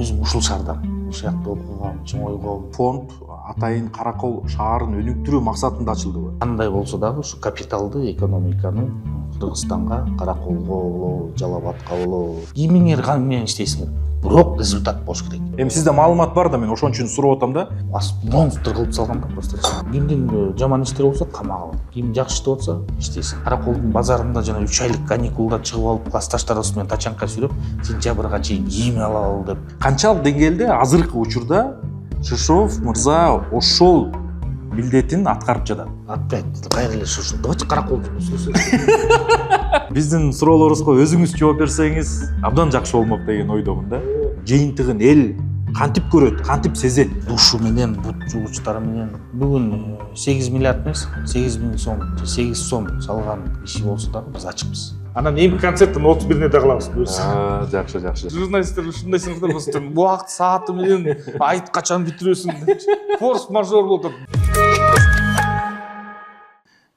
өзүм ушул шаардан ушул жакта окугам, чоң ойгом. Фонд Атайын Каракол шаарын өнүктүрүү максатында ачылдыбы? Кандай болсо дагы ушу капиталды экономиканы Кыргызстанга, Караколго болобу, Жалал Абадка болобу, кимиңер менен иштейсиңер, бирок результат болуш керек. Эми сизде маалымат бар да, мен ошон үчүн сурап атам да. Монстр кылып салган да просто. Кимдин жаман иштери болсо камага, ким жакшы иштеп атса иштейсиң. Караколдун базарында жана 3 айлык каникулда чыгып алып классташтарыбыз менен тачанка сүрөп, сентябрга чейин кийим алалы деп. Канчалык деңгээлде азыркы учурда Шишов мырза ошол милдетин аткарып жатат? Опять кайра эле ушул. Давайте Караколду сөзсүз. Биздин суроолорубузга өзүңүз жооп берсеңиз абдан жакшы болмок деген ойдомун да. Жыйынтыгын эл кантип көрөт, кантип сезет? Душу менен, бут жугучтары менен бүгүн 8 миллиард эмес, 8.000 сом, 8 сом салган иши болсо дагы биз ачыкпыз. Анан эми концерттин 31-ине да кылабыз буюрса. Жакшы. Журналисттер ушундай сыйныктар болсо, убакыт сааты менен айт качан бүтүрөсүң деп форс-мажор болуп атат.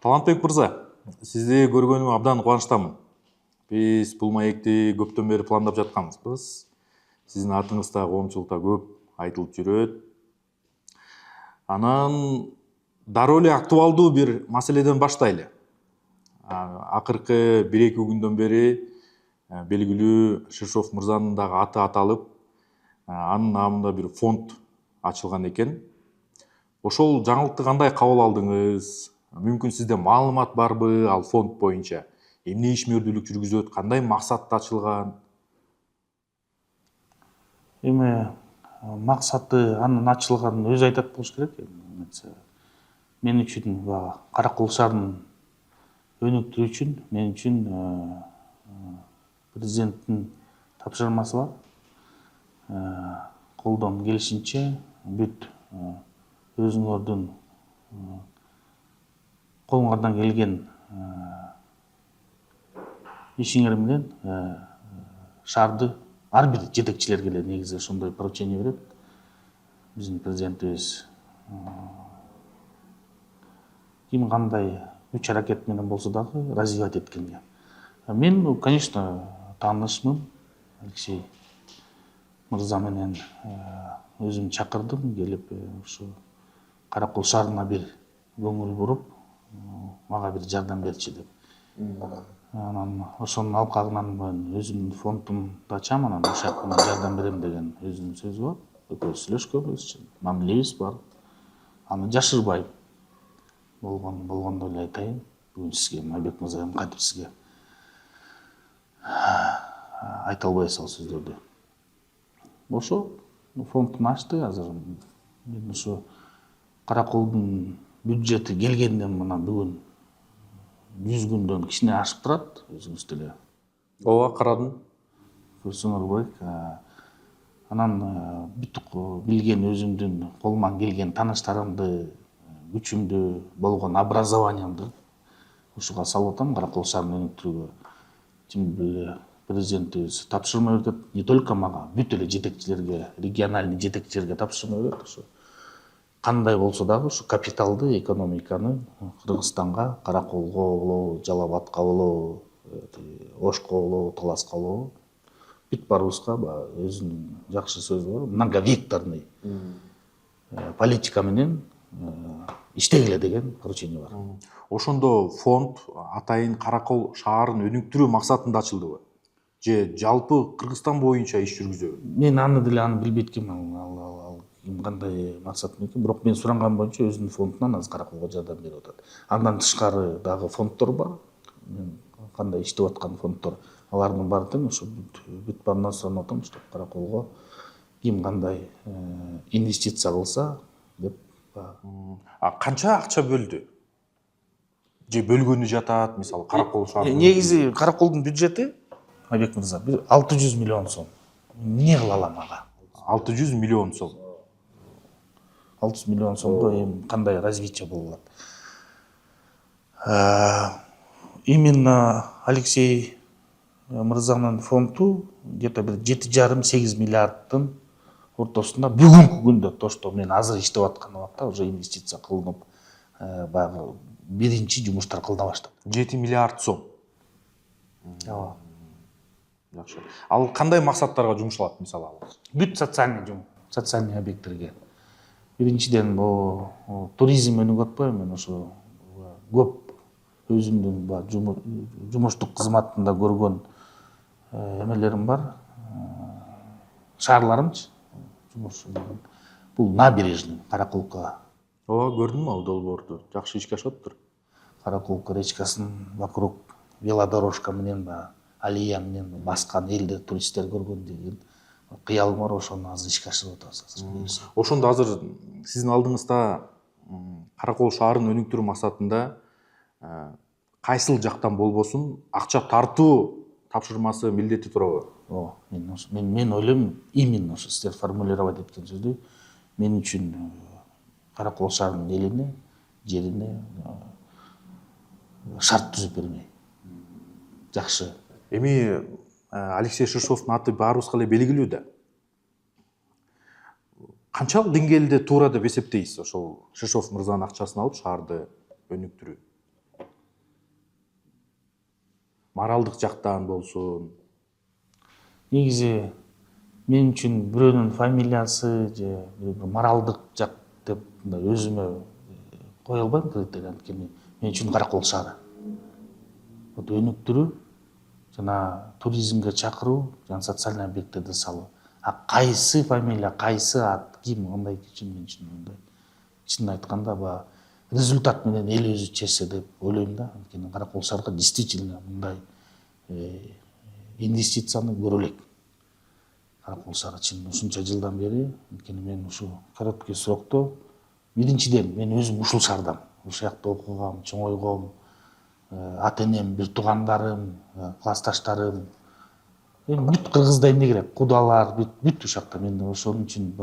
Талантбек мырза, сизди көргөнүмө абдан кубанычтамын. Биз бул маекти көптөн бери пландап жатканбызбыз. Сиздин атыңызда коомчулукта көп айтылып жүрөт. Анан дароо эле актуалдуу бир маселеден баштайлы. Акыркы 1-2 күндөн бери белгилүү Шишов мырзанын дагы аты аталып, анын намында бир фонд ачылган экен. Ошол жаңылыкты кандай кабыл алдыңыз? Мүмкүн сизде маалымат барбы ал фонд боюнча? Эмне ишмердүүлүк жүргүзөт? Кандай максатта ачылган? Эми максаты анын ачылганын өзү айтат болуш керек. Мен үчүн Каракол шаарынын өнүктүрүү үчүн мен үчүн президенттин тапшырмасы бар. Колдон келишинче бүт өзүңөрдүн колуңардан келген ишиңер менен шаарды ар бир жетекчилерге эле негизи ошондой поручение берет. Биздин президентибиз ким кандай үч аракет менен болсо дагы развивать эткенге. Мен, конечно, таанышмын. Алексей мырза менен өзүм чакырдым, келип ушу Каракол шаарына бир көңүл буруп, мага бир жардам берчи деп. Анан ошонун алкагынан мен өзүмдүн фондумду ачам, анан ошол жактан жардам берем деген өзүнүн сөзү бар. Экөөбүз сүйлөшкөнбүз, мамилебиз бар. Аны жашырбайм. Болгондо эле айтайын. Бүгүн сизге Майбек мырза кантип сизге айта албайбыз ал сөздөрдү. Ошо фондун ачты азыр. Мен ошо Караколдун бюджети келгенден мына бүгүн 100 күндөн кичине ашып турат, өзүңүз деле. Ооба, карадым. Көрсөңөр керек. Анан бүт билген өзүмдүн колуман келген тааныштарымды, күчүмдү, болгон образованиямды ушуга салып атам Каракол шаарын өнүктүрүүгө. Тим более президентибиз тапшырма берет, не только мага, бүт эле жетекчилерге, региональный жетекчилерге тапшырма берет. Ошо кандай болсо дагы ушу капиталды экономиканы Кыргызстанга, Караколго болобу, Жалал Абадка болобу, Ошко болобу, Таласка болобу, бүт баарыбызга өзүнүн жакшы сөзү бар. Многовекторный политика менен иштегиле деген поручение бар. Ошондо фонд Атайын Каракол шаарын өнүктүрүү максатында ачылдыбы? Же жалпы Кыргызстан боюнча иш жүргүзөбү? Мен аны деле аны билбейт экенмин, ал кандай максат менен, бирок мен суранган боюнча өзүнүн фондунан азыр Караколго жардам берип атат. Андан тышкары дагы фонддор бар. Мен кандай иштеп аткан фонддор, алардын баары тең ошо бүт баарынан суранып атам, чтобы Караколго ким кандай инвестиция кылса деп. Канча акча бөлдү? Же бөлгөнү жатат, мисалы Каракол шаарынын? Негизи Караколдун бюджети, Айбек мырза, 600 миллион сом. Эмне кыла алам ага? 600 миллион сом. 600 миллион сомго эми кандай развитие болот? Именно Алексей мырзанын фонду где-то бир 7,5-8 миллиарддын ортосунда бүгүнкү күндө тошто мен азыр иштеп аткан убакта уже инвестиция кылынып, баягы биринчи жумуштар кылына баштады. 7 миллиард сом. Жакшы. Ал кандай максаттарга жумшалат мисалы ал? Бүт социальный объекттерге. Биринчиден туризм өнүгүп атпайбы, мен ошо көп өзүмдүн жумуштук кызматында көргөн эмелерим бар, шаарларымчы. Бул набережный, Каракулка. Ооба, көрдүм ал долбоорду. Жакшы ишке ашып Каракулка речкасын вокруг велодорожка менен аллея менен баскан элдер, туристтер көргөн деген кыялым бар, ошону азыр ишке ашырып атабыз. Ошондо азыр сиздин алдыңызда Каракол шаарын өнүктүрүү максатында кайсыл жактан болбосун акча тартуу тапшырмасы милдети турабы? Мен ойлойм, именно ошо сиздер формулировать эткен сөздү мен үчүн Каракол шаарынын элине, жерине шарт түзүп бермей. Жакшы. Эми Алексей Шишовдун аты баарыбызга эле белгилүү да. Канчалык деңгээлде туура деп эсептейсиз ошол Шишов мырзанын акчасын алып шаарды өнүктүрүү? Моралдык жактан болсун. Негизи мен үчүн бирөөнүн фамилиясы же моралдык жак деп өзүмө кое албайм критерий, анткени мен үчүн Каракол шаары өнүктүрүү жана туризмге чакыруу жана социальный объекттерди салуу. А кайсы фамилия, кайсы ат, ким андай үчүн мен үчүн мындай чынын айтканда результат менен эл өзү чечсе деп ойлойм да. Анткени Каракол шаарга действительно мындай инвестицияны көрө элек. Каракол шаары чын ушунча жылдан бери, анткени мен ушу короткий срокто биринчиден мен өзүм ушул шаардамын. Ушул жакта окугам, чоңойгом, ата-энем, бир туугандарым, классташтарым, бүт кыргызда эмне керек, кудалар, бүт ушул жакта. Мен ошон үчүн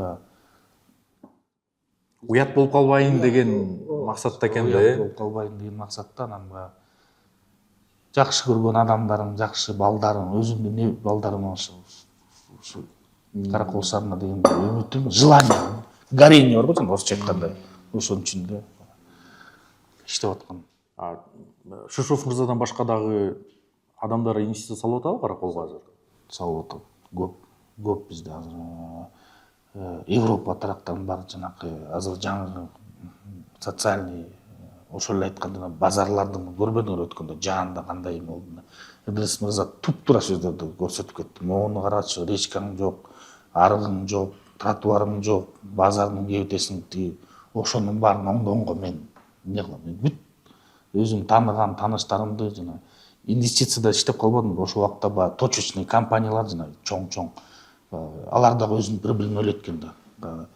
уят болуп калбайын деген максатта экен да, уят болуп калбайын деген максатта анан жакшы көргөн адамдарым, жакшы балдарым, өзүмдүн балдарым ошо Каракол шаарына деген үмүтүм, желание, горение бар го жана орусча айтканда. Ошон үчүн да иштеп аткан. Шишов мырзадан башка дагы адамдар инвестиция салып атабы Караколго азыр? Салып атат. Көп бизде азыр Европа тараптан бар, жанакы азыр жаңы социальный ошол эле айтканда базарлардын көрбөдүңөр өткөндө жаанда кандай болду. Идрис мырза туп-туура сөздөрдү көрсөтүп кетти. Моуну карачы, речкаң жок, арыгың жок, тротуарың жок, базардын кебетесиң тиги, ошонун баарын оңдогонго мен эмне кылам? Бүт өзүм тааныган тааныштарымды жана инвестицияда иштеп калбадым. Ошол убакта точечный компаниялар жана чоң алар дагы өзүнүн прибылин ойлойт экен да.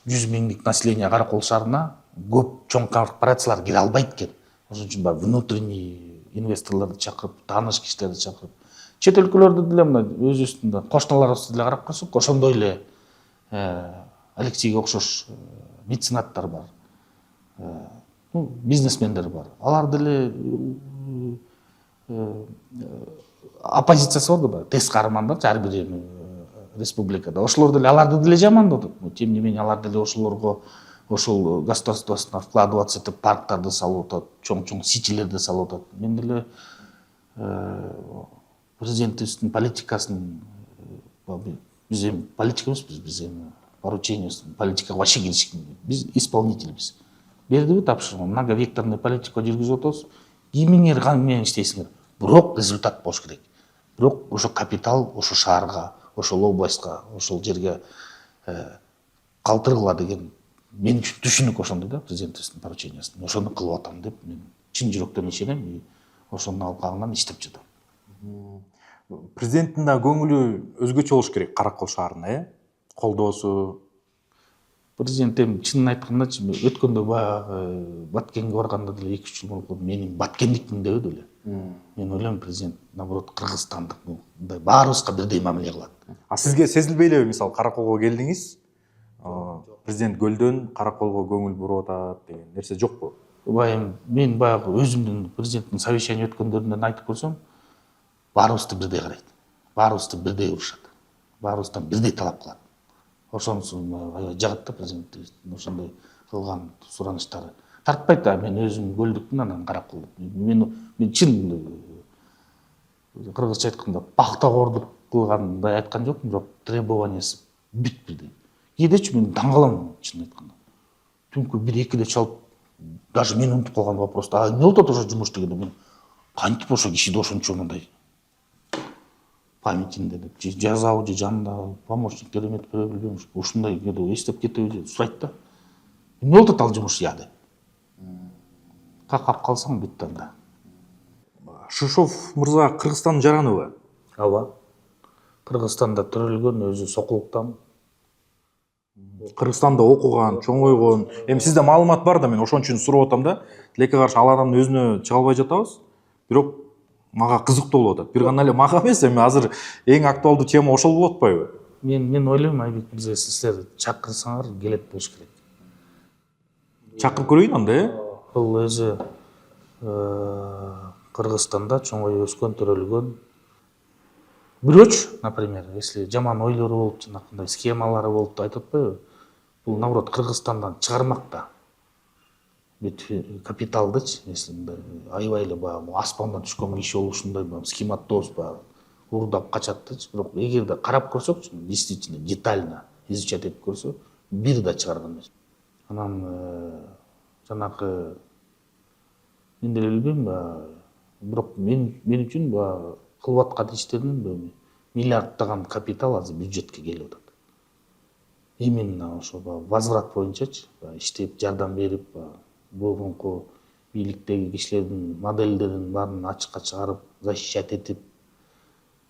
100 миңдик население Каракол шаарына көп чоң корпорациялар кире албайт экен. Ошон үчүн внутренний инвесторлорду чакырып, тааныш кишилерди чакырып, чет өлкөлөрдө деле мына өзүбүздүн кошуналарыбызды деле карап койсок, ошондой эле Алексейге окшош меценаттар бар, бизнесмендер бар. Алар деле оппозициясы бар да, тез каармандар ар бир республикада. Ошолор деле аларды деле жамандап атат. Тем не менее алар деле ошолорго ошол государственный вкладываться этип парктарды салып атат, чоң ситилерди салып атат. Мен деле президентибиздин политикасын биз эми политик эмеспиз, биз эми поручение политикага вообще киришкен. Биз исполнительбиз. Бердиби тапшырма, многовекторный политика жүргүзүп атабыз. Кимиңер менен иштейсиңер, бирок результат болуш керек. Бирок ошо капитал ошо шаарга, ошол областка, ошол жерге калтыргыла деген мен үчүн түшүнүк ошондой да, президентибиздин поручениясын. Ошону кылып атам деп мен чын жүрөктөн ишенем и ошонун алкагынан иштеп жатам. Президенттин да көңүлү өзгөчө болуш керек Каракол шаарына, колдоосу. Президент эми чынын айткандачы, өткөндө баягы Баткенге барганда деле 2-3 жыл болуп калды. Мен эми баткендикмин дебеди эле. Мен ойлойм, президент наоборот кыргызстандык мындай баарыбызга бирдей мамиле кылат. А сизге сезилбей элеби, мисалы Караколго келдиңиз, президент көлдөн Караколго көңүл буруп атат деген нерсе жокпу? Мен баягы өзүмдүн президенттин совещание өткөндөрүнөн айтып көрсөм, баарыбызды бирдей карайт. Баарыбызды бирдей урушат. Баарыбыздан бирдей талап кылат. Ошонусу аябай жагат да президенттин ошондой кылган сураныштары. Тартпайт да, мен өзүм көлдүкмүн, анан Каракол. Мен чын кыргызча айтканда пахтагордук кылгандай айткан жокмун, бирок требованиясы бүт бирдей. Кээдечи мен таң калам, чын айтканда. Түнкү 1-2-де чалып, даже мен унутуп калган вопросту, а эмне болуп атат ошо жумуш дегенде, мен кантип ошо кишиде ошончо мындай памятинде деп, же жазабы, же жанында помощниктер эметип бере билбейм, ушундай эстеп кетеби деп сурайт да. Эмне болуп атат ал жумуш я деп. Какап калсаң бүт анда. Шишов мырза Кыргызстандын жараныбы? Ооба. Кыргызстанда төрөлгөн, өзү Сокулуктан. Кыргызстанда окуган, чоңойгон. Эми сизде маалымат бар да, мен ошон үчүн сурап атам да. Тилекке каршы ал адамдын өзүнө чыга албай жатабыз. Бирок мага кызыктуу болуп атат. Бир гана эле мага эмес, эми азыр эң актуалдуу тема ошол болуп атпайбы? Мен ойлойм, Айбек мырза, силер чакырсаңар келет болуш керек. Чакырып көрөйүн анда, Бул өзү Кыргызстанда чоңоюп өскөн, төрөлгөн бирөөч, например, если жаман ойлору болуп, жанакындай схемалары болуп айтып атпайбы? Бул наоборот Кыргызстандан чыгармак да. Бүт капиталдычы, если мындай аябай эле баягы аспандан түшкөн киши болуп ушундай схематоз баягы уурдап качаттычы. Бирок эгерде карап көрсөкчү, действительно детально изучать этип көрсө, бир да чыгарган эмес. Анан жанакы мен деле билбейм, бирок мен үчүн кылып аткан иштеринин миллиарддаган капитал азыр бюджетке келип атат. Именно ошо возврат боюнчачы иштеп, жардам берип, болгонку бийликтеги кишилердин модельдерин баарын ачыкка чыгарып, защищать этип,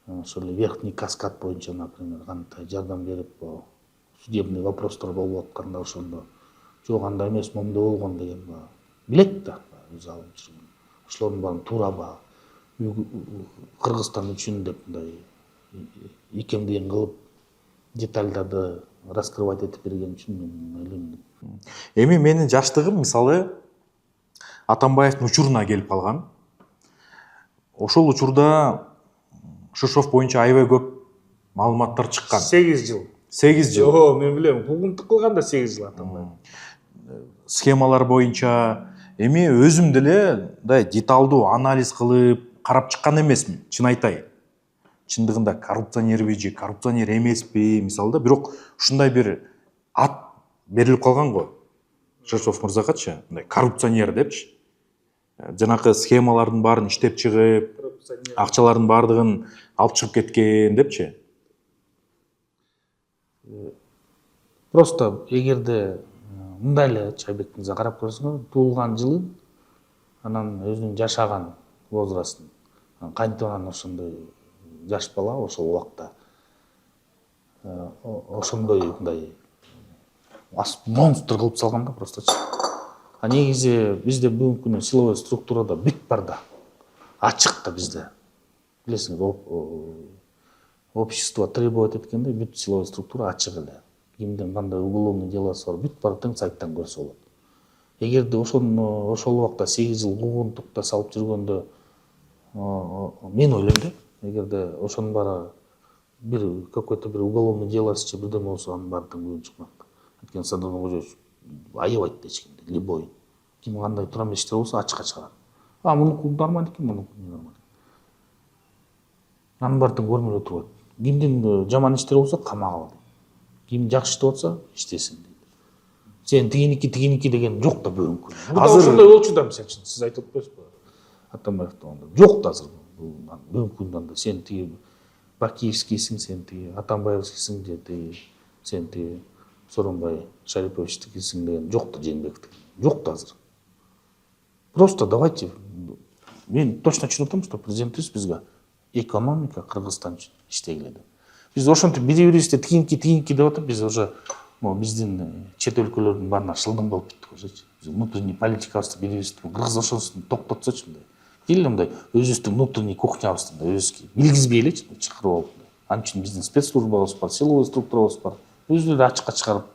ошол эле верхний каскад боюнча, например, кантип жардам берип, судебный вопростор болуп атканда ошондо жок андай эмес, момундай болгон деген билет да, өзү алып жүргөн. Ошолордун баарын туура Кыргызстан үчүн деп мындай икемдеген кылып, детальдарды раскрывать этип берген үчүн мен ойлойм. Эми менин жаштыгым мисалы Атамбаевдин учуруна келип калган. Ошол учурда Шишов боюнча аябай көп маалыматтар чыккан. 8 жыл. 8 жыл. Ого, мен билем, куугунтук кылганда 8 жыл Атамбаев. Схемалар боюнча эми өзүм деле мындай деталдуу анализ кылып карап чыккан эмесмин, чын айтайын. Чындыгында коррупционерби же коррупционер эмеспи, мисалда, бирок ушундай бир ат берилип калган го. Шишов мырзагачы, мындай коррупционер депчи. Жанакы схемалардын баарын иштеп чыгып, акчалардын баардыгын алып чыгып кеткен депчи. Просто эгерде мындай эле Айбек мырза карап көрсөңөр, туулган жылын, анан өзүнүн жашаган возрастын, кантип анан ошондой жаш бала ошол убакта ошондой мындай монстр кылып салган да просточу. А негизи бизде бүгүнкү күнү силовой структурада бүт бар да, ачык да бизде. Билесиңер, общество требовать эткенде бүт силовой структура ачык эле. Кимдин кандай уголовный делосы бар, бүт баары тең сайттан көрсө болот. Эгерде ошол убакта 8 жыл куугунтукта салып жүргөндө, мен ойлойм да, эгерде ошонун баары бир какой-то бир уголовный делосы же бирдеме болсо, анын баары тең бүгүн чыкмак. Анткени Садырбек Кожоевич аябайт да эч кимди, любой. Ким кандай тура эмес иштер болсо ачыкка чыгарат. Мунуку нормалдуу экен, мунуку нормалдуу. Анын баары тең көрмөлөп турат. Кимдин жаман иштери болсо камакка алат. Ким жакшы иштеп атса иштесин дейт. Сен тигиники деген жок да бүгүнкү күнү. Азыр ошондой болчу да, мисалы үчүн сиз айтып атпайсызбы? Атамбаевдин жок да азыр бүгүнкү күндө сен тиги Бакиевскийсиң, сен тиги Атамбаевскийсиң, же тиги сен тиги Сооронбай Шариповичтикисиң деген жок да, Жээнбеков жок да азыр. Просто давайте, мен точно түшүнүп атам, что президентибиз бизге экономика Кыргызстан үчүн иштегиле деп. Биз ошентип бири-бирибизди тигиники деп атып, биз уже биздин чет өлкөлөрдүн баарына шылдың болуп кеттик ошочу. Биз внутренний политикабызды бири-бирибизди Кыргыз ошонусун токтотсочу мындай. Или мындай өзүбүздүн внутренний кухнябызды өзүбүзгө билгизбей элечи, чакырып алып. Ал үчүн биздин спецслужбабыз бар, силовой структурабыз бар. Өзүлөрү ачыкка чыгарып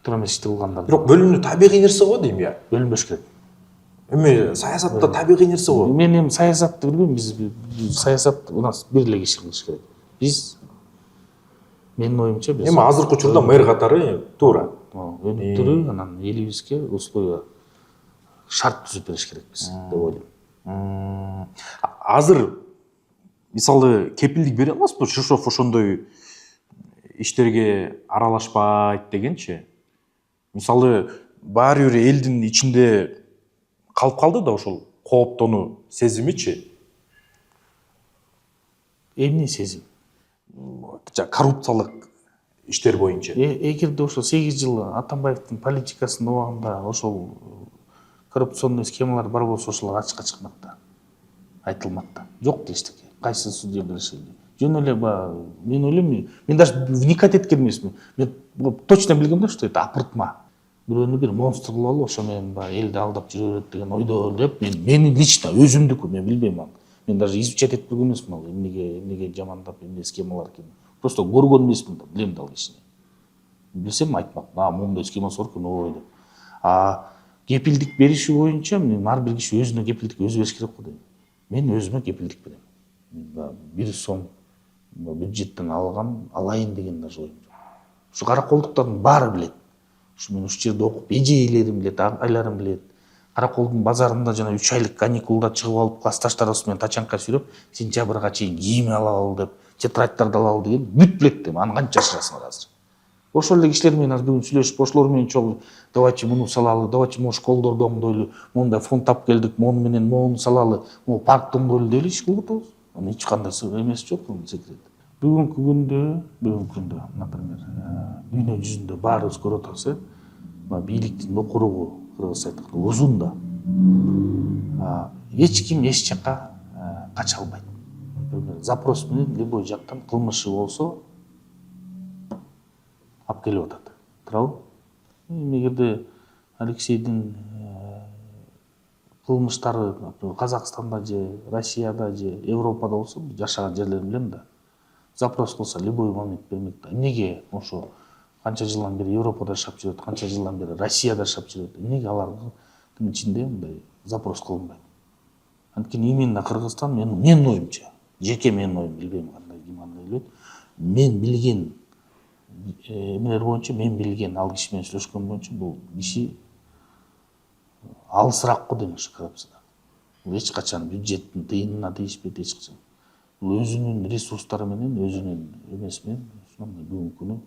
тура эмес ишти кылгандар. Бирок бөлүнүү табигый нерсе го дейм я. Бөлүнбөш керек. Эми саясатта табигый нерсе го. Мен эми саясатты билбейм, биз саясат у нас бир эле киши кылыш керек. Биз, менин оюмча, биз Эми азыркы учурда мэр катары туура. өнүктүрүү, анан элибизге условия шарт түзүп бериш керекпиз деп ойлойм. Азыр мисалы кепилдик бере аласызбы Шишов ошондой иштерге аралашпайт дегенчи? Мисалы баары бир элдин ичинде калып калды да ошол кооптонуу сезимичи? Эмне сезим? Коррупциялык иштер боюнча. Эгерде ошо 8 жыл Атамбаевдин политикасынын убагында ошол коррупционный схемалар бар болсо ошолор ачыкка чыкмак да, айтылмак да. Жок да эчтеке. Кайсы судья решили. Жөн эле мен ойлойм, мен даже вникать эткен эмесмин. Мен точно билгем да, что это апыртма. Бирөөнү бир монстр кылып алып, ошо менен элди алдап жүрө берет деген ойдо деп, мени лично өзүмдүкү, мен билбейм аны. Мен даже изучать этип көргөн эмесмин ал эмнеге жамандап, эмне схемалар экенин. Просто көргөн эмесмин да, билем да ал кишини. Билсем айтмак, моундай схемасы бар экен, ой деп. Кепилдик бериши боюнча мен ар бир киши өзүнө кепилдик өзү бериш керек го дейм. Мен өзүмө кепилдик берем. Бир сом бюджеттен алайын деген даже оюм жок. Ушу караколдуктардын баары билет. Ушу мен ушул жерде окуп эжейлерим билет, агайларым билет. Караколдун базарында жана 3 айлык каникулда чыгып алып классташтарыбыз менен тачанка сүрөп, сентябрга чейин кийим алалы деп, тетрадьдарды алалы деген бүт билет дейм. Аны канча жашырасыңар азыр? Ошол эле кишилер менен азыр бүгүн сүйлөшүп, ошолор менен чогуу давайте муну салалы, давайте могу школдорду оңдойлу, мондай фонд тап келдик, мону менен мону салалы, могу паркты оңдойлу деп эле иш кылып атабыз. Аны эч кандай эмес жок, бул секрет. Бүгүнкү күндө, например, дүйнө жүзүндө баарыбыз көрүп атабыз, бийликтин окуругу кыргызча айтканда узун да. Эч ким эч жакка кача албайт. Например, запрос менен любой жактан кылмышы болсо алып келип атат. Туурабы? Эгерде Алексейдин кылмыштары Казакстанда же Россияда же Европада болсо, жашаган жерлерин билем да. Запрос кылса любой момент бермек да. Эмнеге ошо канча жылдан бери Европада жашап жүрөт, канча жылдан бери Россияда жашап жүрөт. Эмнеге алардын ичинде мындай запрос кылынбайт? Анткени именно Кыргызстан менин оюмча, жеке менин оюм, билбейм кандай ким андай билет. Мен билген эмелер боюнча, мен билген ал киши менен сүйлөшкөн боюнча бул киши алысыраак го дейм ошо коррупциядан. Бул эч качан бюджеттин тыйынына тийишпейт эч качан. Бул өзүнүн ресурстары менен, өзүнүн эмеси менен бүгүнкү күнү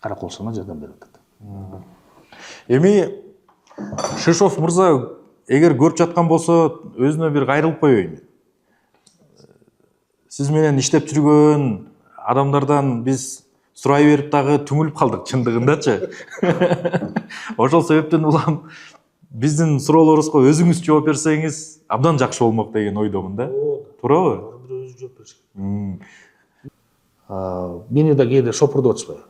караколчуна жардам берип атат. Эми Шишов мырза эгер көрүп жаткан болсо, өзүнө бир кайрылып коеюн. Сиз менен иштеп жүргөн адамдардан биз сурай берип дагы түңүлүп калдык чындыгындачы. Ошол себептен улам биздин суроолорубузга өзүңүз жооп берсеңиз абдан жакшы болмок деген ойдомун да. Туурабы? Өзү жооп бериш керек. Мени да кээде шопур деп атышпайбы?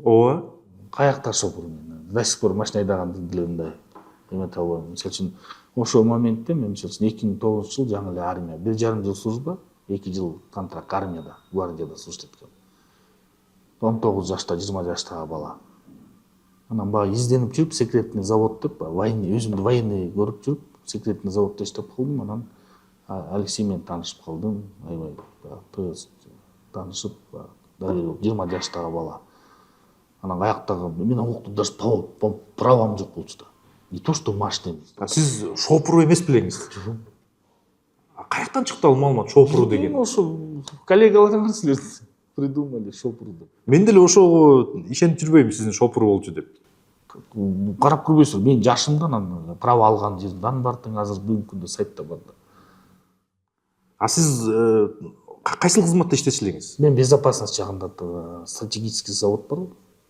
Ооба. Каякта шопур мен? До сих пор машина айдаган деле мындай эмете албайм. Мисалы үчүн ошол моментте мен мисалы үчүн 2009 жыл жаңы эле армия, 1,5 жыл служба, 2 жыл контракт армияда, гвардияда служить эткем. 19 жашта, 20 жаштагы бала. Анан баягы изденип жүрүп, секретный завод деп, өзүмдү военный көрүп жүрүп, секретный заводдо иштеп калдым. Анан Алексей менен таанышып калдым. Аябай тыгыз таанышып, доверие 20 жаштагы бала. Анан каяктагы мен окту даже правам жок болчу да. Не то что машина. Сиз шопур эмес белеңиз? Каяктан чыкты ал маалымат шопуру деген? Ошо коллегаларыңар силер придумали шопурду. Мен деле ошого ишенип жүрбөйм сиздин шопуру болчу деп. Карап көрбөйсүзбү? Мен жашымдан анан право алган жерден бардың, азыр бүгүнкү күндө сайтта бар да. Сиз кайсыл кызматта иштечү элеңиз? Мен безопасность жагында стратегический завод бар,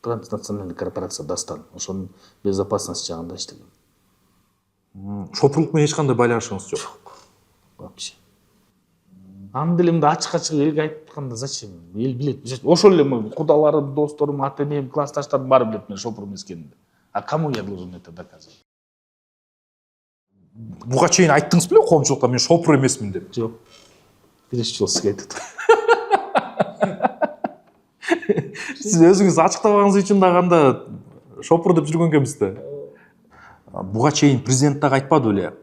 транснациональный корпорация Дастан. Ошонун безопасность жагында иштегем. Шопурлук менен эч кандай байланышыңыз жок? Вообще. Аны деле мындай ачык элге айтканда зачем? Эл билет. Ошол эле кудаларым, досторум, ата-энем, классташтарым баары билет мен шопур эмес экенимди. А кому я должен это доказывать? Буга чейин айттыңыз беле коомчулукка мен шопур эмесмин деп? Жок. Биринчи жолу сизге айтып атам. Сиз өзүңүз ачыктабаганыңыз үчүн дагы анда шопур деп жүргөн экенбиз да. Буга чейин президент дагы айтпады беле?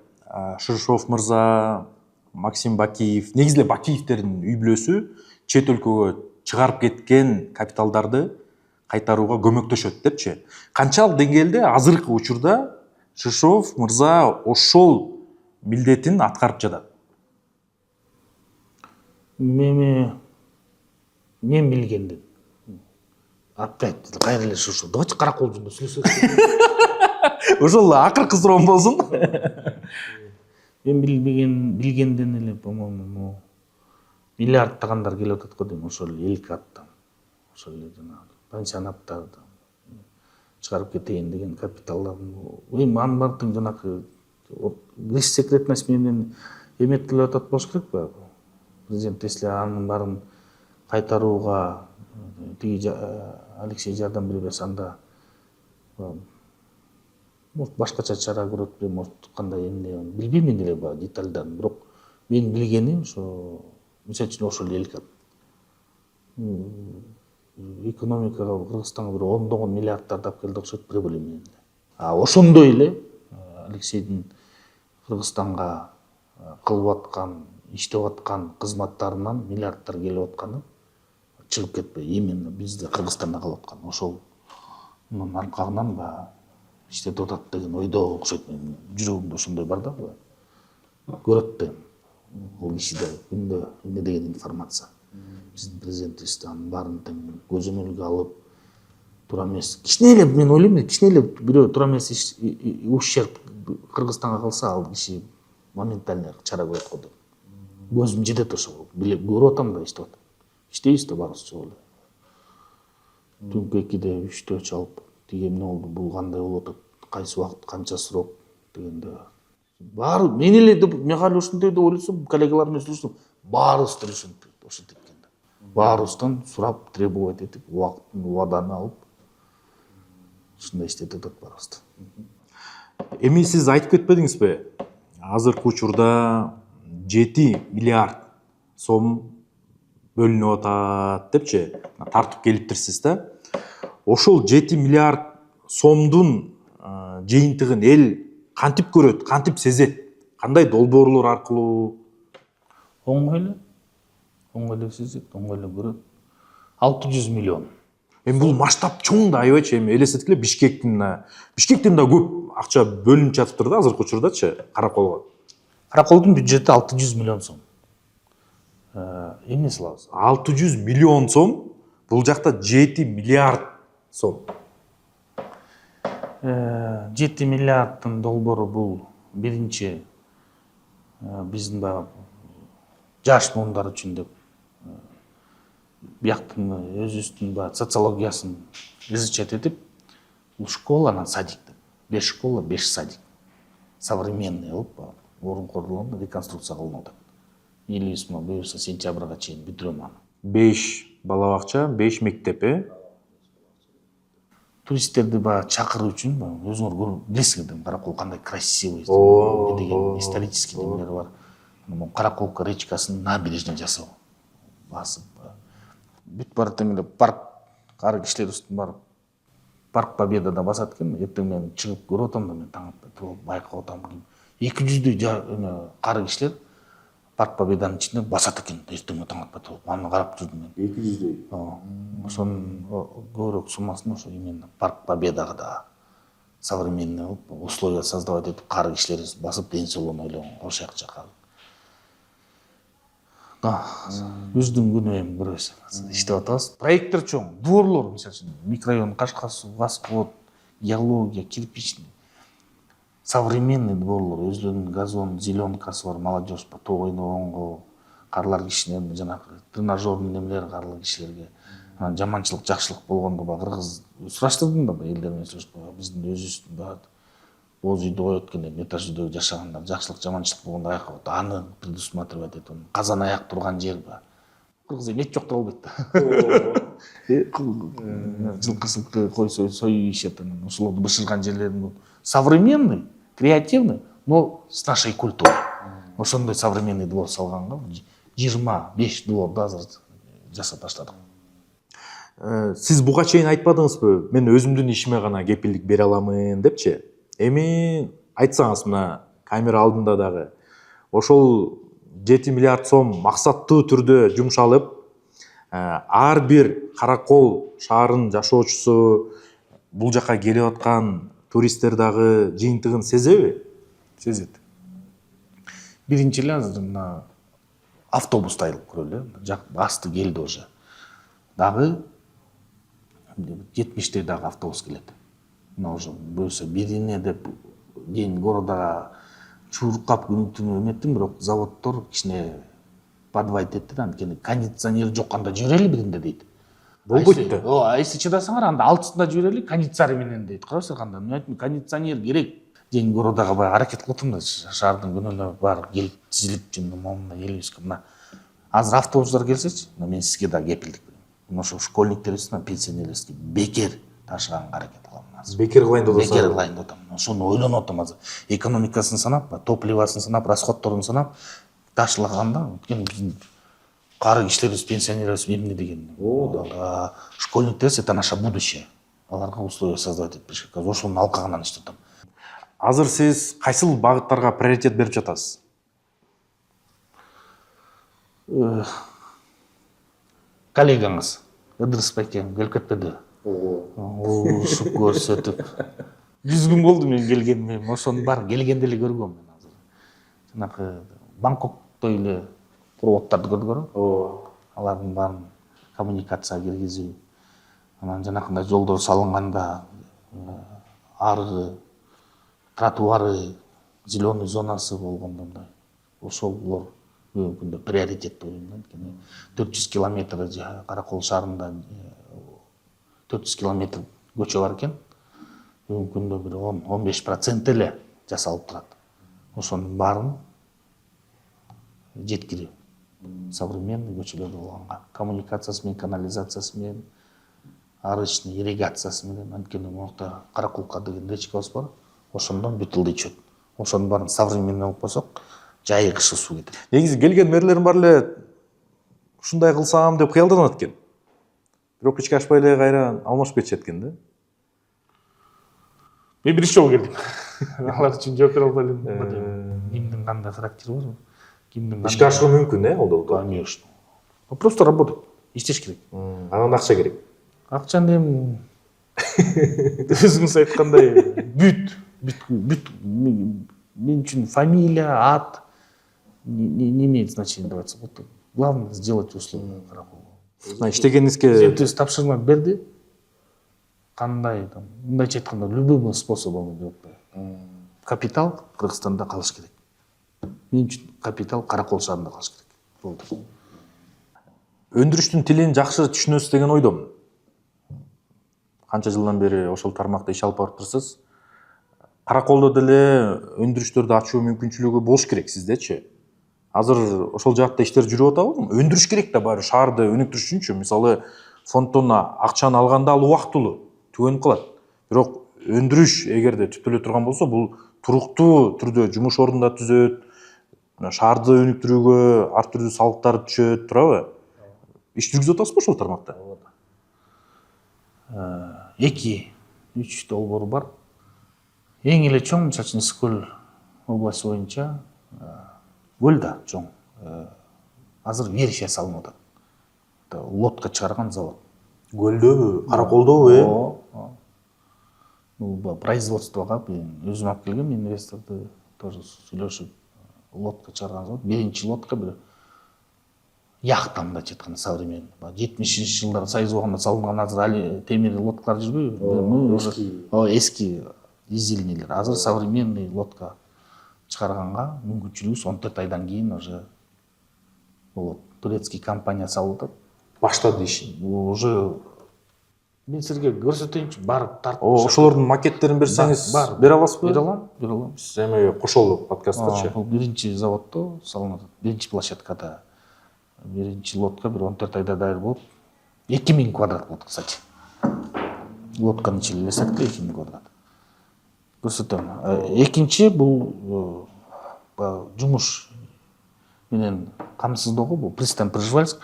Шишов мырза, Максим Бакиев, негизи эле Бакиевтердин үй бүлөсү чет өлкөгө чыгарып кеткен капиталдарды кайтарууга көмөктөшөт депчи. Канчалык деңгээлде азыркы учурда Шишов мырза ошол милдетин аткарып жатат? мен билгенден опять кайра эле ушу давайте каракол жөнүндө сүйлөшөбүз. Ошол акыркы суроом болсун. Мен билгенден эле по-моему миллиардтагандар келип атат го дейм, ошол эле элкаттан, ошол эле жанагы пансионаттардан чыгарып кетейин деген капиталдардын эми анын баардыгын жанагы секретность менен эметилип атат болуш керек баягы. Президент если анын баарын кайтарууга тиги Алексей жардам бере берсе, анда может башкача чара көрөт, может кандай эмне билбейм мен эле баягы детальдарын, бирок мен билгеним ошо мисалы үчүн ошол элкат экономикага Кыргызстанга бир ондогон миллиардтарды алып келди окшойт прибыли менен. Ошондой эле Алексейдин Кыргызстанга кылып аткан, иштеп аткан кызматтарынан миллиардтар келип атканы чыгып кетпей, именно бизде Кыргызстанда калып аткан ошолнун аркагынан баягы иштетип атат деген ойдо окшойт. Менин жүрөгүмдө ошондой бар да, көрөт да бул кишиде күндө эмне деген информация. Биздин президентибиз анын баарын тең көзөмөлгө алып туура эмес. Кичине эле мен ойлойм, кичине эле бирөө туура эмес ущерб Кыргызстанга калса, ал киши моментально чара көрөт го деп. Көзүм жетет ошого. Көрүп атам да, иштеп атам. Иштейбиз да баарыбыз чогуу эле. Түнкү 2-де 3-тө чалып, тиги эмне болду, бул кандай болуп атат, кайсы убакыт, канча срок дегенде баары мен эле деп мен кали ушундай деп ойлосом, коллегалар менен сүйлөшсөм, баарыбыз ошентип экен да. Баарыбыздан сурап, требовать этип, убакытын, убаданы алып ушундай иштетип атат баарыбызды. Эми сиз айтып кетпедиңизби? Азыркы учурда 7 миллиард сом бөлүнүп атат депчи, тартып келиптирсиз да. Ошол 7 миллиард сомдун жыйынтыгын эл кантип көрөт, кантип сезет? Кандай долбоорлор аркылуу? Оңой эле сезет, оңой эле көрөт. 600 миллион. Эми бул масштаб чоң да, аябайчы. Эми элестеткиле Бишкектин да көп акча бөлүнүп жатыптыр да азыркы учурдачы Караколго. Караколдун бюджети 600 миллион сом. Эмне салабыз? 600 миллион сом, бул жакта 7 миллиард сом. 7 миллиарддын долбоору бул биринчи биздин баягы жаш муундар үчүн деп бияктын өзүбүздүн баягы социологиясын изучать этип, бул школа, анан садик деп. 5 школа, 5 садик. Современный болуп, орун корулган, реконструкция кылынып атат. Элибиз буюрса сентябрга чейин бүтүрөм аны. 5 бала бакча, 5 мектеп. Туристтерди баягы чакыруу үчүн өзүңөр билесиңер, Каракол кандай красивый деген исторический немелер бар. Караколка речкасынын набережный жасоо, басып бүт барып эмеле парк, ары кишилер үстүн барып Парк Победада басат экен. Эртең мен чыгып көрүп атам да, мен таң атпай байкап атам. 200 кары кишилер Парк Победанын ичинде басат экен. Эртең мен таң атпай аны карап жүрдүм мен. 200. Ошонун көбүрөөк суммасын ошо именно Парк Победага да современный болуп, условия создавать этип, кары кишилер басып ден соолугун ойлогон, ошол жака. Күздүн күнү эми көрөбүз. Иштеп атабыз. Проекттер чоң. Дворлор, мисалы үчүн, микрорайон, Кашка суу, Восход, геология, кирпичный. Современный дворлор, өзүнүн газон, зеленкасы бар, молодежь по топ ойногонго, карлар кишинен жанагы тренажерный немелер карлар кишилерге. Жаманчылык, жакшылык болгондо баягы кыргыз сураштырдым да, элдер менен сүйлөшүп, биздин өзүбүздүн баягы боз үйдө коет экен, этаж үйдө жашагандар, жакшылык, жаманчылык болгондо аяк аны предусматривать этип, казан аяк турган жер бар. Кыргыз эми эч жок деп албайт да. Жылкы кой союу ишет, ошолорду бышырган жерлерин современный, креативный, но с нашей культурой. Ошондой современный двор салганга 25 дворду азыр жасап баштадык. Сиз буга чейин айтпадыңызбы, мен өзүмдүн ишиме гана кепилдик бере аламын депчи? Эми айтсаңыз, мына камера алдында дагы ошол 7 миллиард сом максаттуу түрдө жумшалып, ар бир Каракол шаарынын жашоочусу, бул жака келип аткан туристтер дагы жыйынтыгын сезеби? Сезет. Биринчи эле азыр мына автобус айылып көрөлү асты келди уже дагы 70 дагы автобус келет. Мына уже буюрса бирине деп ден города чуркап күнү түнү эметтим, бирок заводдор кичине подвайт этти да, анткени кондиционер жок, анда жүрөлү биринде дейт. Болбойт да. Ооба, эси чыдасаңар анда алтысында жүрөлү кондиционер менен дейт. Карабайсыздар кандай? Мен айттым, кондиционер керек. Ден городага баягы аракет кылып атам да, шаардын күнүнө барып келип тизилип жүрүм, момунда элибизге мына. Азыр автобустар келсечи, мен сизге да кепилдик берем. Мына ошо школьниктерибиздин, пенсионерибизге бекер ташыганга аракет кылам азыр. Бекер кылайын деп атасың. Бекер кылайын деп атам. Ошону ойлонуп атам азыр. Экономикасын санап, топливосын санап, расходторун санап ташылаганда, анткени биздин кары кишилерибиз, пенсионерибиз эмне деген. Школьниктер это наше будущее. Аларга условия создавать этпеш керек. Азыр ошонун алкагынан иштеп атам. Азыр сиз кайсыл багыттарга приоритет берип жатасыз? Коллегаңыз Ыдырыс Байкең келип кетпеди. Урушуп көрсөтүп. 100 күн болду мен келгениме. Ошонун баары келгенде эле көргөм мен азыр. Жанагы Бангкокто эле проводдорду көрдүңөрбү? Алардын баарын коммуникацияга киргизүү. Анан жанакындай жолдор салынганда аргы тротуары, зеленый зонасы болгондо мындай. Ошолор бүгүнкү күндө приоритет деп ойлойм да, анткени 400 километр Каракол шаарында 400 километр көчө бар экен. Бүгүнкү күндө бир 10-15% эле жасалып турат. Ошонун баарын жеткирүү. Современный көчөлөрдө болгонга, коммуникациясы менен, канализациясы менен, арычный ирригациясы менен, анткени монакта Каракулка деген речкабыз бар. Ошондон бүт ылдый чөт. Ошонун баарын современный алып койсок, жайы кышы суу кетет. Негизи келген мэрлердин баары эле ушундай кылсам деп кыялданат экен. Бирок ичке ашпай эле кайра алмашып кетишет экен да. Мен биринчи жолу келдим. Алар үчүн жооп бере албай элем. Кимдин кандай характери бар? Кимдин Ичке ашуу мүмкүн, ол да. Конечно. Просто работать, иштеш керек. Анан акча керек. Акчаны эми өзүңүз айткандай бүт мен үчүн фамилия, ат не имеет значения деп айтсак болот. Главное сделать условия Караколго. Иштегениңизге Президентибиз тапшырма берди. Кандай там, мындайча айтканда, любым способом деп атпайбы. Капитал Кыргызстанда калыш керек. Мен үчүн капитал Каракол шаарында калыш керек. Болду. Өндүрүштүн тилин жакшы түшүнөсүз деген ойдомун. Канча жылдан бери ошол тармакта иш алып барып турсуз. Караколдо деле өндүрүштөрдү ачуу мүмкүнчүлүгү болуш керек сиздечи. Азыр ошол жакта иштер жүрүп атабы? Өндүрүш керек да баары шаарды өнүктүрүш үчүнчү. Мисалы, фонддон акчаны алганда ал убактылуу түгөнүп калат. Бирок өндүрүш эгерде түтүлө турган болсо, бул туруктуу түрдө жумуш орундар түзөт, шаарды өнүктүрүүгө ар түрдүү салыктар түшөт, туурабы? Иш жүргүзүп атасызбы ошол тармакта? 2-3 долбоор бар. Эң эле чоң Чачынск көл областы боюнча көл да чоң. Азыр верфия салынып атат. Лодка чыгарган завод. Көлдөбү, Караколдобу? Бул производствого өзүм алып келгем, инвесторду тоже сүйлөшүп, лодка чыгарган завод. Биринчи лодка бир яхта, мындайча айтканда, современный. 70-жылдар союз убагында салынган, азыр али темир лодкалар жүрбөйбү? Эски дизельныйлар. Азыр современный лодка чыгарганга мүмкүнчүлүгүбүз 14 айдан кийин уже болот. Турецкий компания салып атат. Баштады ишин. Уже мен сизге көрсөтөйүнчү, барып тартып. Ошолордун макеттерин берсеңиз бере аласызбы? Бере алам, бере алам. Сиз эми кошолу подкасттарчы. Бул биринчи заводдо салынат. Биринчи площадкада биринчи лодка бир 14 айда даяр болуп, 2000 квадрат болот, кстати. Лодканын ичине элесек да 2000 квадрат. Көрсөтөм. Экинчи бул жумуш менен камсыздоого, бул пристань Пржевальск.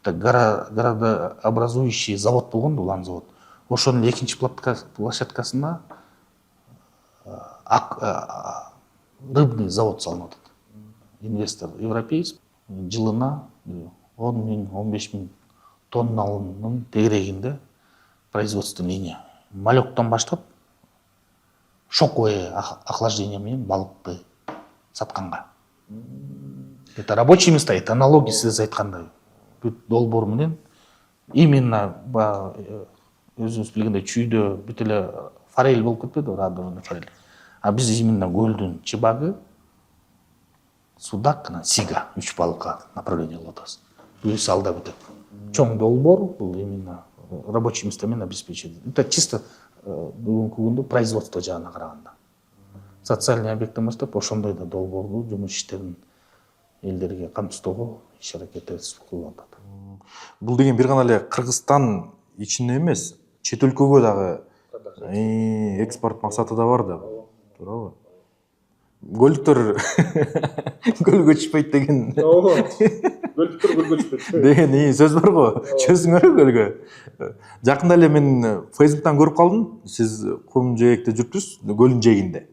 Это городообразующий завод болгон, улан завод. Ошонун экинчи площадкасына рыбный завод салынып атат. Инвестор европеец жылына 10-15 000 тонналынын тегерегинде производство линия. Малектон баштап шоковое охлаждение менен балыкты сатканга. Это рабочие места, это налоги сиз айткандай. Бүт долбоор менен именно өзүңүз билгендей чүйдө бүт эле форель болуп кетпеди, радованный форель. А биз именно көлдүн чыбагы, судак, сига, 3 балыкка направление кылып атабыз. Биз алда бүтөт. Чоң долбоор бул именно рабочий местамен обеспечивать. Это чисто бүгүнкү күндө производство жагына караганда. Социальный объекттен баштап ошондой да долбоорду жумуш иштерин элдерге камсыздоого иш аракет кылып атат. Бул деген бир гана эле Кыргызстан ичине эмес, чет өлкөгө дагы экспорт максаты да бар да. Туурабы? Көлүктөр көлгө түшпөйт деген. Көлүктөр көлгө түшпөйт деген сөз бар го. Чөзүңөр көлгө. Жакында эле мен Facebook'тан көрүп калдым. Сиз кум жээкте жүрүпсүз, көлдүн жээгинде.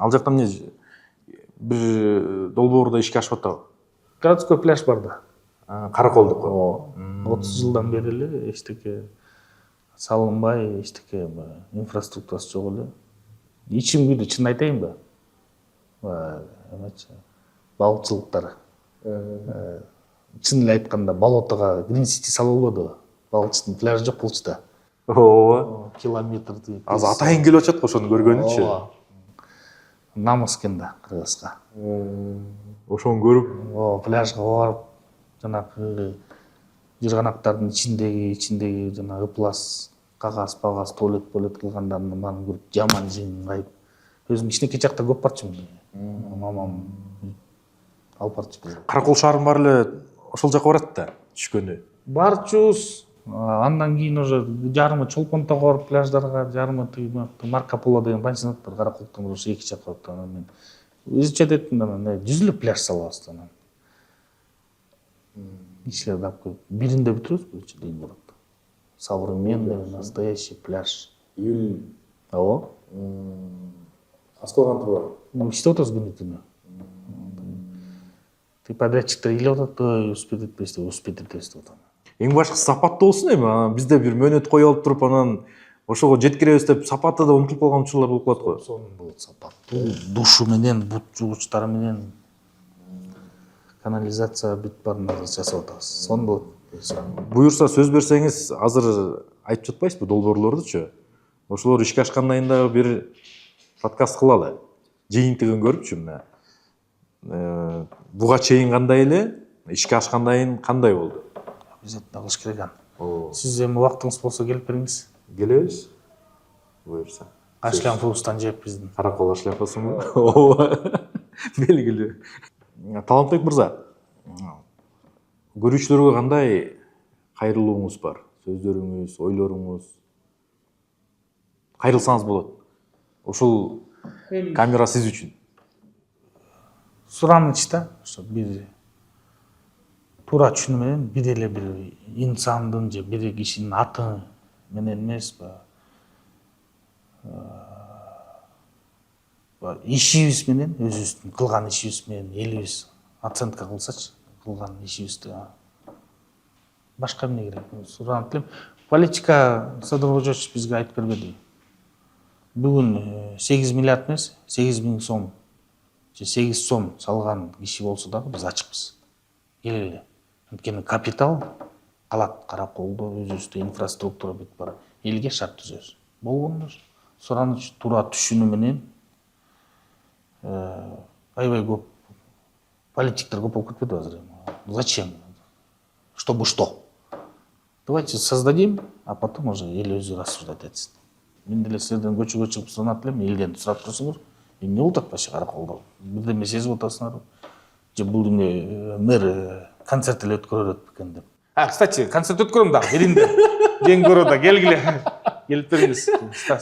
Ал жакта эмне бир долбоордо ишке ашып атабы? Городской пляж бар да. Караколдук. 30 жылдан бери эле эчтеке салынбай, эчтеке инфраструктурасы жок эле. Ичим күйдү, чын айтайынбы? Балыкчылыктар. Чын эле айтканда болотого Green City салып болбоду. Балыкчылыктын пляжы жок болчу да. Ооба. Километрди. Азыр атайын келип атат го ошону көргөнүчү. Намыс экен да Кыргызга. Ошону көрүп, Пляжга барып, жанагы жырганактардын ичиндеги жанагы ыплас, кагаз, туалет кылгандарынын баарын көрүп жаман жыйнайып. Өзүм кичинекей жакта көп барчумун. Мамам алып барчу. Каракол шаарынын баары эле ошол жака барат да, түшкөнү. Барчубуз. Андан кийин уже жарымы Чолпонтого барып пляждарга, жарымы Марко Поло деген пансионат бар, Караколдон ошо эки жак барып анан мен өзүчө деттим да, 100 эле пляж салабыз анан. Иштерди алып келип, биринде бүтүрөбүз буюрча дейм болот. Современный, настоящий пляж. Июль. Ооба. Аскол кантип бар? Иштеп атабыз күнү түнү. Подрядчиктер келип атат, успеть этпейсиз деп атам. Эң башкысы сапаттуу болсун эми, бизде бир мөөнөт коюп алып туруп анан ошого жеткиребиз деп сапаты да унутулуп калган учурлар болуп калат го. Сонун болот сапаттуу. Душу менен, бут жугучтары менен канализация бүт баарын жасап атабыз. Сонун болот. Буюрса сөз берсеңиз, азыр айтып жатпайсызбы долбоорлордучу? Ошолор ишке ашкандан кийин дагы бир подкаст кылалы. Жыйынтыгын көрүпчү мына. Буга чейин кандай эле, ишке ашкандан кийин кандай болду? Обязательно кылыш керек. Сиз эми убактыңыз болсо келип бериңиз. Келебиз. Буюрса. Ашлямфустан жеп биздин. Каракол ашляпасыңбы? Ооба. Белгилүү. Талантбек мырза, көрүүчүлөргө кандай кайрылууңуз бар? Сөздөрүңүз, ойлоруңуз? Кайрылсаңыз болот. Ушул камера сиз үчүн. Сураныч да, ошо бир туура түшүнүү менен бир эле бир инсандын же бир кишинин аты менен эмес, ишибиз менен, өзүбүздүн кылган ишибиз менен элибиз оценка кылсачы, кылган ишибизди башка эмне керек? Суранып элем. Политика Садыр Кожочевич бизге айтып бербеди. Бүгүн 8 миллиард эмес, 8.000 сом же 8 сом салган киши болсо дагы биз ачыкпыз. Келели. Анткени капитал калат Караколдо, өзүбүздө инфраструктура бүт бар. Элге шарт түзөбүз. Болгондо сураныч туура түшүнүү менен аябай көп политиктер көп болуп кетпеди азыр. Зачем? Чтобы что? Давайте создадим, а потом уже эл өзү рассуждать этсин. Мен деле силерден көчөгө чыгып суранат элем, элден сурап турсуңур. Эмне болуп атат башы Караколдо? Бирдеме сезип атасыңарбы? Же бул эмне мэр концерт эле өткөрөт экен деп. Кстати, концерт өткөрөм дагы, беринде. Жең көрөдө келгиле. Келип бериңиз.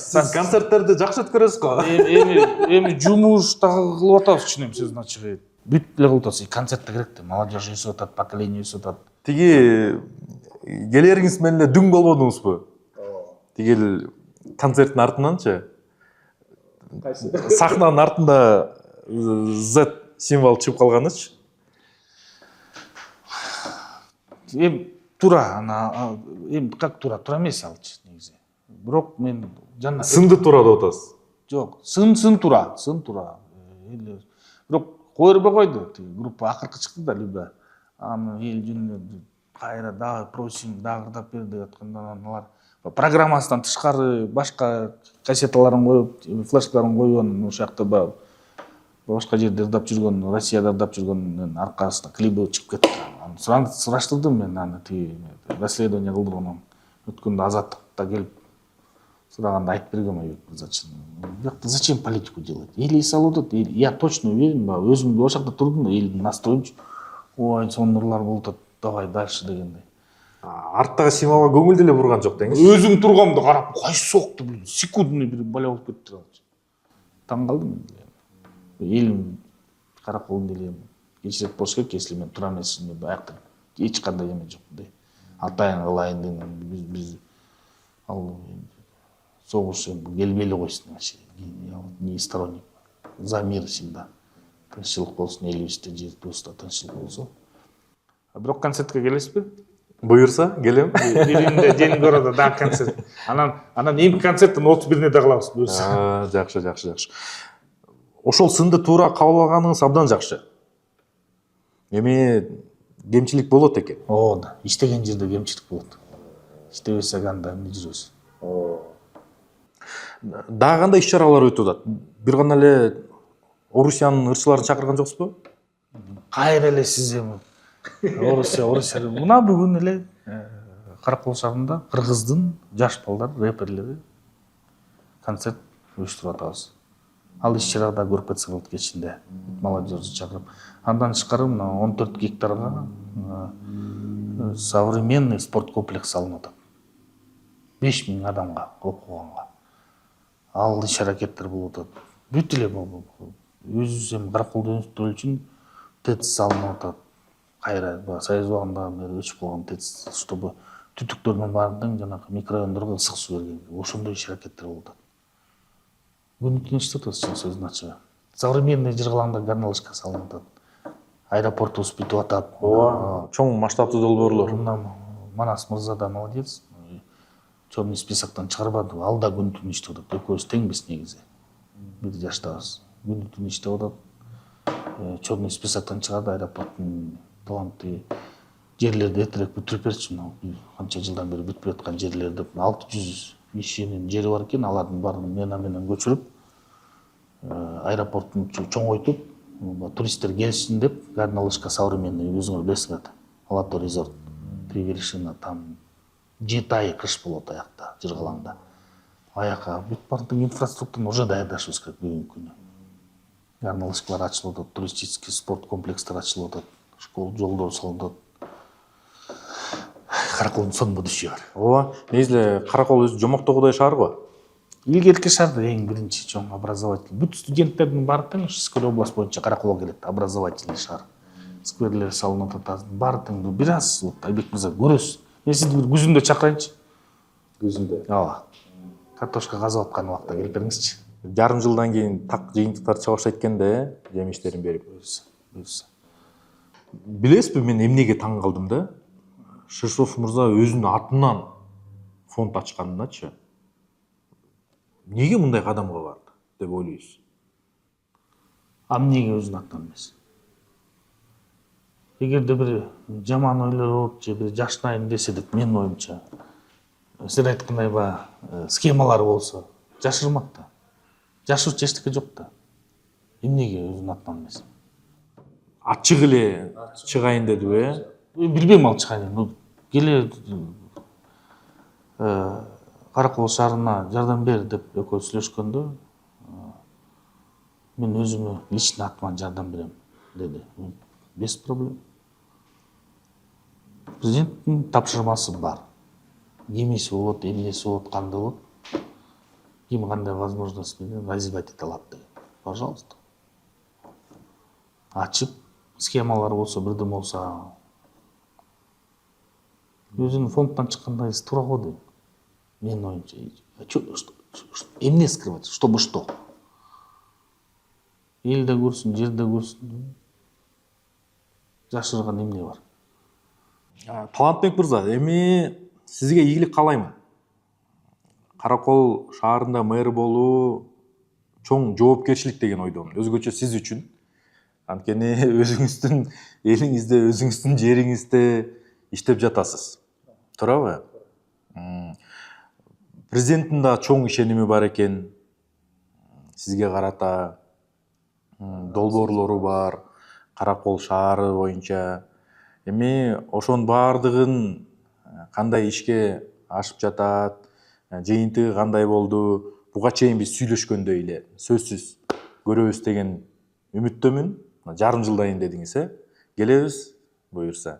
Сиз концерттерди жакшы өткөрөсүз го. Эми жумуш дагы кылып атабыз, түшүнөм сөзүн ачыгы. Бүт эле кылып атабыз. Концерт да керек да, молодежь өсүп атат, поколение өсүп атат. Тиги келериңиз менен эле дүң болбодуңузбу? Тиги концерттин артынанчы? Сахнанын артында Z символ чыгып калганычы? Эми туура, эми как туура эмес алчы негизи. Бирок мен Сынды туура деп атасыз. Жок, сын туура. Бирок койбой койду. Группа акыркы чыкты да Люба. Аны эл жүнүнө кайра дагы просим дагы кырдап бер деп аткандан алар программасынан тышкары башка кассеталарын коюп, флешкаларын коюп анан ошол жакта баягы башка жерде ырдап жүргөн, Россияда ырдап жүргөндүн аркасында клиби чыгып кетти. Аны сураштырдым мен аны тиги расследование кылдырган. Өткөндө Азаттыкта келип сураганда айтып бергем Айбек мырзачы. Бияқта зачем политику делать? Эл эс алып атат. Я точно уверен, өзүм ошол жакта турдум да, элдин настроен. Ой, сонурлар болуп атат. Давай дальше дегендей. Арттагы символго көңүл деле бурган жок деңиз. Өзүм тургамда карап, кайсы сокту билбейм. Секундный бир бала болуп кетти. Таң калдым мен. Элим караколун деле кечирет болуш керек, если мен тура эмесмин, аякта эч кандай эме жок да. Атайын кылайын деген биз ал согуш келбей койсун вообще. Я не сторонник. За мир всегда. Тынччылык болсун, элибизде, жерибизде тынччылык болсо. Бирок концертке келесизби? Буюрса, келем. Биринде Жеңгороодо дагы концерт. Анан эмки концерттин 31-ине да кылабыз буюрса. Жакшы. Ошол сынды туура кабыл алганыңыз абдан жакшы. Эми кемчилик болот экен. Да, иштеген жерде кемчилик болот. Иштебесек анда эмне жүрөбүз. Дагы кандай иш-чаралар өтүп атат? Бир гана эле Орусиянын ырчыларын чакырган жоксузбу? Кайра эле сиз эми Орусия. Мына бүгүн эле Каракол шаарында кыргыздын жаш балдар, рэперлери концерт уюштуруп атабыз. Ал иш-чарада көрүп кетсек болот кечинде. Молодежь чакырып. Андан тышкары мына 14 гектарга современный спорт комплекс салынып атат. 5000 адамга окуганга. Ал иш-аракеттер болуп атат. Бүт эле өзүбүз эми Караколду өнүктүрүү үчүн ТЭЦ салынып атат. Кайра Союз убагында бери өчүп калган ТЭЦ, чтобы түтүктөрдүн баардыгын жанагы микрорайондорго ысык суу берген. Ошондой иш-аракеттер болуп атат. Күнү түнү иштеп атабыз, чын сөзүн ачыгы. Современный жыргалаңда гарналышка салынып атат. Аэропортубуз бүтүп атат. Чоң масштабтуу долбоорлор. Манас мырза да молодец. Черный списоктон чыгарбады. Ал да күнү түнү иштеп атат. Экөөбүз теңбиз негизи. Бир жаштабыз. Күнү түнү иштеп атат. Черный списоктон чыгарды, аэропорттун талантты жерлерди эртерээк бүтүрүп берчү. Канча жылдан бери бүтпөй аткан жерлерди 600 ишенин жери бар экен, алардын баарын менен көчүрүп, аэропорттун чоңойтуп, туристтер келсин деп, гарналышка современный, өзүңөр билесиңер, Алато резорт, 3 вершина, там 7 ай кыш болот аякта, жыргалаңда. Аяка бүт баардык инфраструктураны уже даярдашыбыз керек бүгүнкү күнү. Гарналышкалар ачылып атат, туристический спорт комплекстер ачылып атат, школ жолдор салынып атат. Караколдун сонун будущее бар. Негизи эле Каракол өзү жомоктогудай шаар го. Илгерки шаарда эң биринчи чоң образовательный. Бүт студенттердин баары тең Скөл область боюнча Караколго келет. Образовательный шаар. Скверлер салынып атат. Баары тең бир аз Айбек мырза көрөсүз. Мен сизди бир күзүндө чакырайынчы. Күзүндө. Ооба. Картошка казып аткан убакта келип бериңизчи. Жарым жылдан кийин так жыйынтыктар чыга баштайт экен да, жемиштерин берип. Буюрса. Билесизби, мен эмнеге таң калдым да? Шишов мырза өзүнүн атынан фонд ачканыначы. Неге мындай кадамга барды деп ойлойсуз? Эмнеге өзүнүн атынан эмес? Эгерде бир жаман ойлор болуп, же бир жашнайын десе деп менин оюмча, сиз айткандай схемалар болсо, жашырмак да. Жашырчу эчтеке жок да. Эмнеге өзүнүн атынан эмес? Ачык эле чыгайын дедиби? Билбейм ал чыгайын. Келе Каракол шаарына жардам бер деп экөө сүйлөшкөндө, мен өзүмө лично атыман жардам берем деди. Без проблем. Президенттин тапшырмасы бар. Эмеси болот, эмнеси болот, кандай болот? Ким кандай возможность менен развивать эте алат деген. Пожалуйста. Ачып, схемалар болсо, бирдем болсо, өзүнүн фондтан чыккандай туура го дейм. Менин оюмча. Эмне скрывать? Чтобы что? Эл да көрсүн, жер да көрсүн. Жашырган эмне бар? Талантбек мырза, эми сизге ийгилик каалаймын. Каракол шаарында мэр болуу чоң жоопкерчилик деген ойдомун. Өзгөчө сиз үчүн. Анткени өзүңүздүн элиңизде, өзүңүздүн жериңизде иштеп жатасыз. Туурабы? Президенттин да чоң ишеними бар экен сизге карата. Долбоорлору бар, Каракол шаары боюнча. Эми ошонун баардыгын кандай ишке ашып жатат, жыйынтыгы кандай болду? Буга чейин биз сүйлөшкөндөй эле сөзсүз көрөбүз деген үмүттөмүн. Жарым жылдан дедиңиз, келебиз буюрса.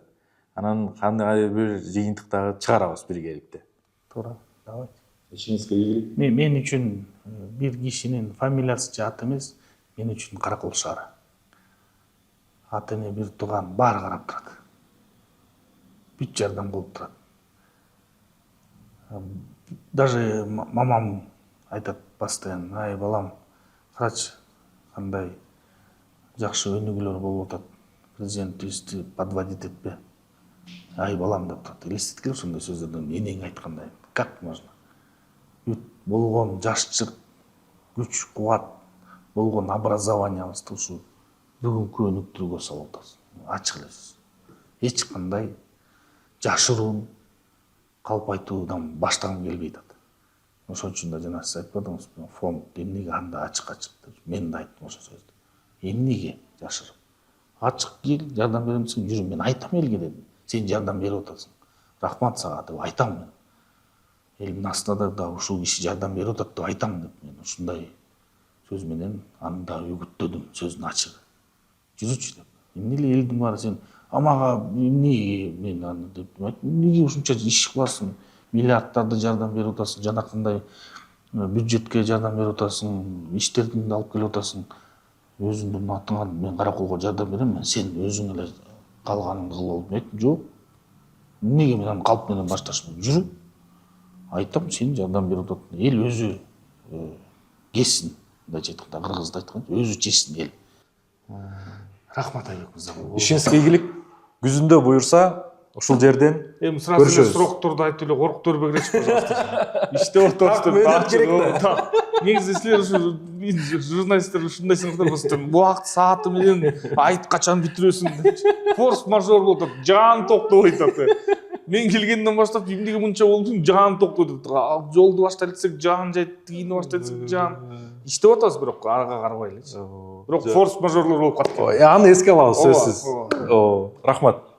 Анан кандай бир жыйынтыктагы чыгарабыз биргеликте. Туура. Давайте. Ишиңизге ийгилик. Мен үчүн бир кишинин фамилиясы же аты эмес, мен үчүн Каракол шаары. Аты эне бир тууган баары карап турат. Бүт жардам болуп турат. Даже мамам айтат постоянно: ай балам, карачы, кандай жакшы өнүгүүлөр болуп атат. Президентибизди подводить этпе. Ай балам деп турат. Элестеткиле ошондой сөздөрдөн энең айткандай. Как можно? Бүт болгон жашчылык, күч, кубат, болгон образованиябызды ушу бүгүнкү өнүктүүгө салып атабыз. Ачык эле сөз. Эч кандай жашыруун, калпайтуудан баштагым келбей атат. Ошон үчүн да жана сиз айтпадыңызбы, фонд эмнеге анда ачык деп. Мен да айттым ошол сөздү. Эмнеге жашырып? Ачык кел, жардам берем десең, жүрүм. Мен айтам элге дедим. Сен жардам берип атасың. Рахмат сага деп айтам мен. Элдин астында да ушул киши жардам берип атат деп айтам деп. Мен ушундай сөз менен аны да үгүттөдүм, сөздүн ачыгы. Жүрүчү деп. Эмне эле элдин баары сен амага эмнеге мен аны деп. Эмнеге ушунча иш кыласың? Миллиардтарды жардам берип атасың, жана кандай бюджетке жардам берип атасың, иштердин да алып келип атасың. Өзүңдүн атыңа мен Караколго жардам берем, сен өзүң эле калганыңды кыл болуп. Жок. Эмнеге мен аны калп менен башташмын? Жүрү. Айтам, сен жардам берип атат. Эл өзү кессин. Мындайча айтканда, кыргызда айтканча, өзү чечсин эл. Рахмат Айбек мырза. Ишиңизге ийгилик. Күзүндө буюрса, ушул жерден Эми сразу көрүшөбүз. суроокторду айтып эле коруктур бегеречи, пожалуйста. Иштеп атабыз. Негизи силер ушу журналисттер ушундай сыяктар болсо, убакыт сааты менен айт качан бүтүрөсүң. Форс-мажор болуп атат, жаан токтобойт атат. Мен келгенден баштап эмнеге мынча болду, жаан токтойт. Жолду баштайлы десек жаан жайт, кийини баштайлы десек жаан. Иштеп атабыз, бирок арага карабай элечи. Бирок форс-мажорлор болуп калат. Аны эске алабыз сөзсүз. Рахмат.